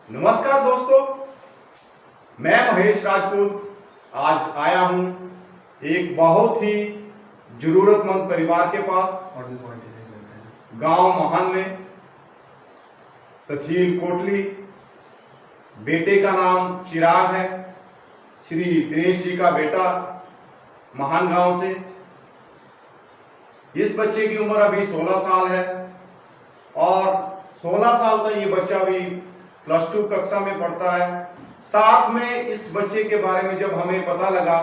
नमस्कार दोस्तों, मैं महेश राजपूत आज आया हूं एक बहुत ही जरूरतमंद परिवार के पास गांव महान में, तहसील कोटली। बेटे का नाम चिराग है, श्री दिनेश जी का बेटा, महान गांव से। इस बच्चे की उम्र अभी 16 साल है और 16 साल का ये बच्चा भी +2 कक्षा में पढ़ता है। साथ में इस बच्चे के बारे में जब हमें पता लगा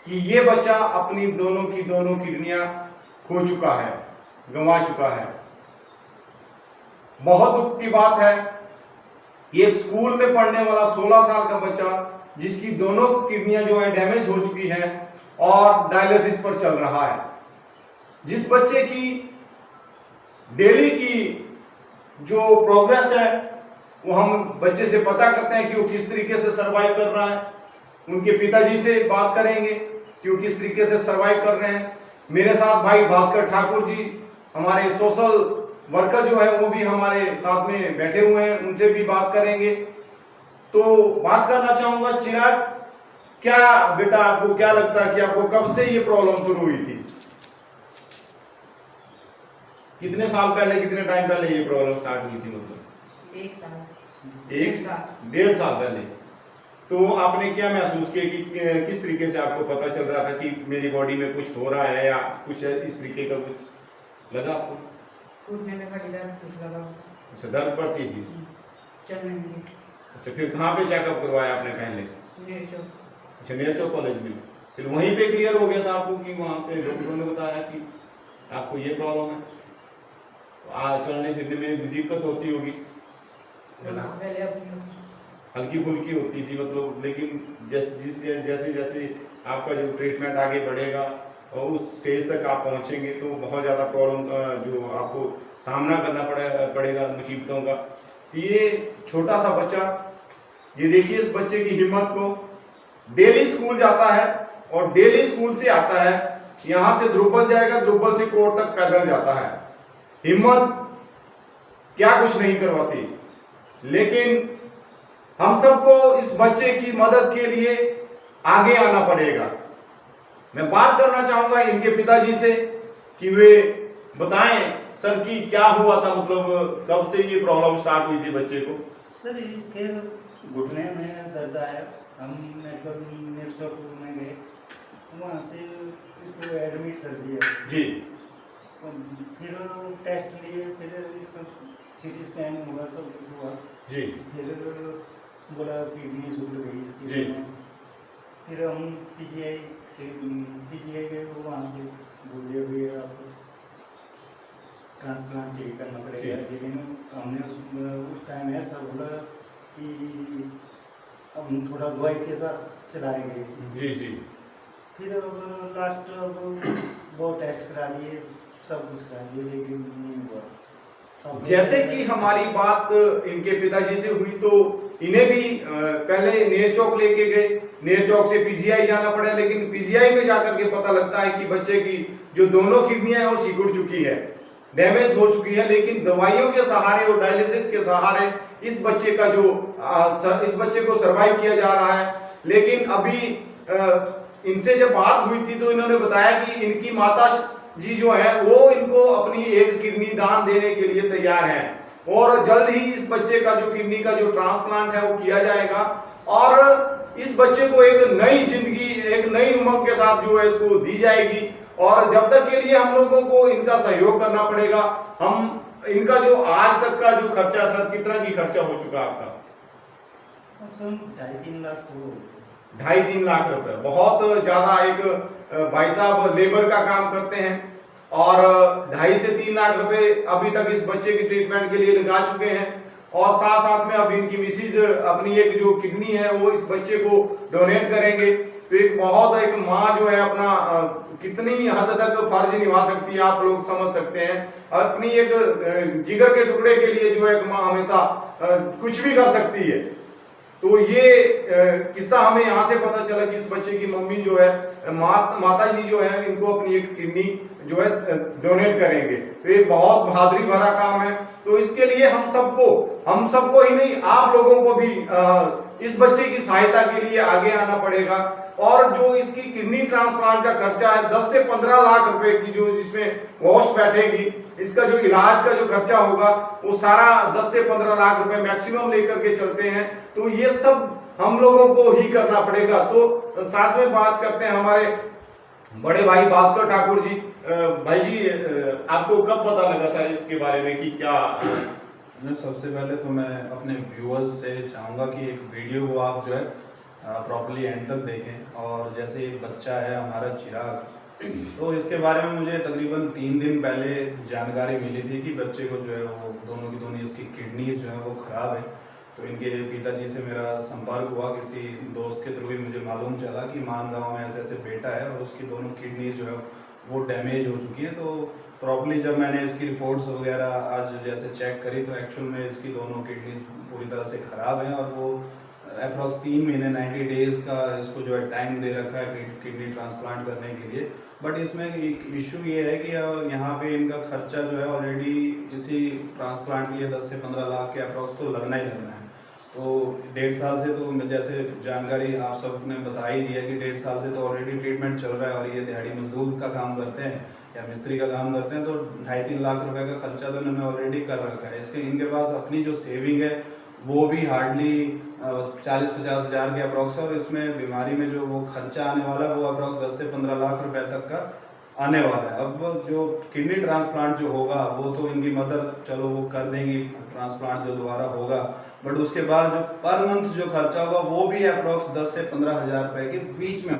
कि ये बच्चा अपनी दोनों किडनियां खो चुका है, गंवा चुका है, बहुत दुख की बात है कि एक स्कूल में पढ़ने वाला 16 साल का बच्चा जिसकी दोनों किडनियां जो है डैमेज हो चुकी हैं और डायलिसिस पर चल रहा है। जिस बच्चे की डेली की जो प्रोग्रेस है वो हम बच्चे से पता करते हैं कि वो किस तरीके से सरवाइव कर रहा है। उनके पिताजी से बात करेंगे कि वो किस तरीके से सरवाइव कर रहे हैं। मेरे साथ भाई भास्कर ठाकुर जी, हमारे सोशल वर्कर जो है वो भी हमारे साथ में बैठे हुए हैं, उनसे भी बात करेंगे। तो बात करना चाहूंगा, चिराग, क्या बेटा आपको क्या लगता है कि आपको कब से ये प्रॉब्लम शुरू हुई थी? कितने साल पहले, कितने टाइम पहले ये प्रॉब्लम स्टार्ट हुई थी? मतलब 1.5 साल पहले। तो आपने क्या महसूस किया कि किस तरीके से आपको पता चल रहा था कि मेरी बॉडी में कुछ हो रहा है या कुछ इस तरीके का कुछ लगा आपको? कूदने में खड़ी दर्द कुछ लगा। अच्छा, दर्द पड़ती थी? चलने में। अच्छा, फिर कहाँ पे चेकअप करवाया आपने पहले? नेर चौक। अच्छा, नेर चौक कॉलेज में। फिर वहीं पे क्लियर हो गया था आपको कि वहाँ पे डॉक्टरों ने बताया कि आपको ये प्रॉब्लम है? तो चलने फिरने में दिक्कत होती होगी, हल्की फुल्की होती थी मतलब, लेकिन जैसे जैसे आपका जो ट्रीटमेंट आगे बढ़ेगा और उस स्टेज तक आप पहुंचेंगे तो बहुत ज़्यादा प्रॉब्लम जो आपको सामना करना पड़ेगा मुसीबतों का। ये छोटा सा बच्चा, ये देखिए इस बच्चे की हिम्मत को। डेली स्कूल जाता है और डेली स्कूल से आता है, यहाँ से द्रुपद जाएगा, द्रुपद से कोर्ट तक पैदल जाता है। हिम्मत क्या कुछ नहीं करवाती, लेकिन हम सबको इस बच्चे की मदद के लिए आगे आना पड़ेगा। मैं बात करना चाहूंगा इनके पिताजी से कि वे बताएं सर कि क्या हुआ था, मतलब कब से ये प्रॉब्लम स्टार्ट हुई थी बच्चे को? सर इसके घुटने में दर्द आया, हम मिर्जापुर में गए, वहाँ से इसको एडमिट कर दिया जी। फिर टेस्ट लिए, फिर इसका CT स्कैन हुआ, सब कुछ हुआ जी। फिर बोला किडनी शुगर गई इसकी जी। फिर हम PGI गए, वहाँ से बोल दिया भी आपको ट्रांसप्लांट ही करना पड़ेगा। लेकिन हमने उस टाइम ऐसा बोला कि हम थोड़ा दवाई के साथ चलाएंगे। जी जी। फिर लास्ट बहुत टेस्ट करा लिए, सब कुछ करा लिए, लेकिन नहीं हुआ। जैसे कि हमारी बात इनके पिताजी से हुई तो इन्हें भी पहले नेर चौक लेके गए, नेर चौक से PGI जाना पड़ा, लेकिन PGI में जाकर के पता लगता है कि बच्चे की जो दोनों किडनियां हैं वो सिकुड़ चुकी है, डैमेज हो चुकी है। लेकिन दवाइयों के सहारे और डायलिसिस के सहारे इस बच्चे का इस बच्चे को सरवाइव किया जा रहा है। लेकिन अभी इनसे जब बात हुई थी तो इन्होंने बताया कि इनकी माता जी जो है वो इनको अपनी एक किडनी दान देने के लिए तैयार हैं और जल्द ही इस बच्चे का जो किडनी का जो ट्रांसप्लांट है वो किया जाएगा और इस बच्चे को एक नई जिंदगी, एक नई उमंग के साथ जो है इसको दी जाएगी। और जब तक के लिए हम लोगों को इनका सहयोग करना पड़ेगा। हम इनका जो आज तक का जो खर्चा, सर कितना की खर्चा हो चुका आपका? 2.5-3 लाख। 2.5-3 लाख रुपए बहुत ज्यादा। एक भाई साहब लेबर का काम करते हैं और 2.5 से 3 लाख रुपए अभी तक इस बच्चे की ट्रीटमेंट के लिए लगा चुके हैं। और साथ साथ में अब इनकी मिसिज अपनी एक जो किडनी है वो इस बच्चे को डोनेट करेंगे। तो एक बहुत, एक माँ जो है अपना कितनी हद तक फर्ज निभा सकती है आप लोग समझ सकते हैं। अपनी एक जिगर के टुकड़े के लिए जो है एक माँ हमेशा कुछ भी कर सकती है। तो ये किस्सा हमें यहाँ से पता चला कि इस बच्चे की मम्मी जो है माता जी जो है इनको अपनी एक किडनी जो है डोनेट करेंगे। तो ये बहुत बहादुरी भरा काम है। तो इसके लिए हम सबको ही नहीं, आप लोगों को भी इस बच्चे की सहायता के लिए आगे आना पड़ेगा। और जो इसकी किडनी ट्रांसप्लांट का खर्चा है 10 से 15 लाख रुपए की जो जिसमें कॉस्ट बैठेगी, इसका जो इलाज का जो खर्चा होगा वो सारा 10 से 15 लाख रुपए मैक्सिमम लेकर के चलते हैं। तो ये सब हम लोगों को ही करना पड़ेगा। तो साथ में बात करते हैं हमारे बड़े भाई भास्कर ठाकुर जी। भाई जी, आपको कब पता लगा था इसके बारे में कि क्या? सबसे पहले तो मैं अपने व्यूअर्स से चाहूँगा कि एक वीडियो को आप जो है प्रॉपर्ली एंड तक देखें। और जैसे एक बच्चा है हमारा चिराग, तो इसके बारे में मुझे तकरीबन 3 दिन पहले जानकारी मिली थी कि बच्चे को जो है वो दोनों की दोनों इसकी किडनीज जो है वो ख़राब है। तो इनके पिताजी से मेरा संपर्क हुआ, किसी दोस्त के थ्रू ही मुझे मालूम चला कि मानगांव में ऐसे ऐसे बेटा है और उसकी दोनों किडनीज जो है वो डैमेज हो चुकी है। तो प्रॉपर्ली जब मैंने इसकी रिपोर्ट्स वगैरह आज जैसे चेक करी तो एक्चुअल में इसकी दोनों किडनीज पूरी तरह से ख़राब हैं और वो अप्रॉक्स 3 महीने 90 डेज़ का इसको जो है टाइम दे रखा है किडनी ट्रांसप्लांट करने के लिए। बट इसमें एक इशू ये है कि यहाँ पे इनका खर्चा जो है ऑलरेडी इसी ट्रांसप्लांट के लिए 10 से 15 लाख के अप्रॉक्स तो लगना ही लगना है। तो 1.5 साल से तो जैसे जानकारी आप सब ने बता ही दिया कि 1.5 साल से तो ऑलरेडी ट्रीटमेंट चल रहा है और ये दिहाड़ी मजदूर का काम करते हैं या मिस्त्री का काम करते हैं। तो 2.5-3 लाख रुपए का खर्चा तो इन्होंने ऑलरेडी कर रखा है। इसके इनके पास अपनी जो सेविंग है वो भी हार्डली 40-50 हज़ार के अप्रॉक्स है और इसमें बीमारी में जो वो खर्चा आने वाला है वो अप्रॉक्स 10 से 15 लाख रुपए तक का आने वाला है। अब जो किडनी ट्रांसप्लांट जो होगा वो तो इनकी मदर चलो वो कर देंगी, ट्रांसप्लांट जो दोबारा होगा, बट उसके बाद जो पर मंथ जो खर्चा होगा वो भी अप्रॉक्स 10 से 15 हज़ार रुपए के बीच में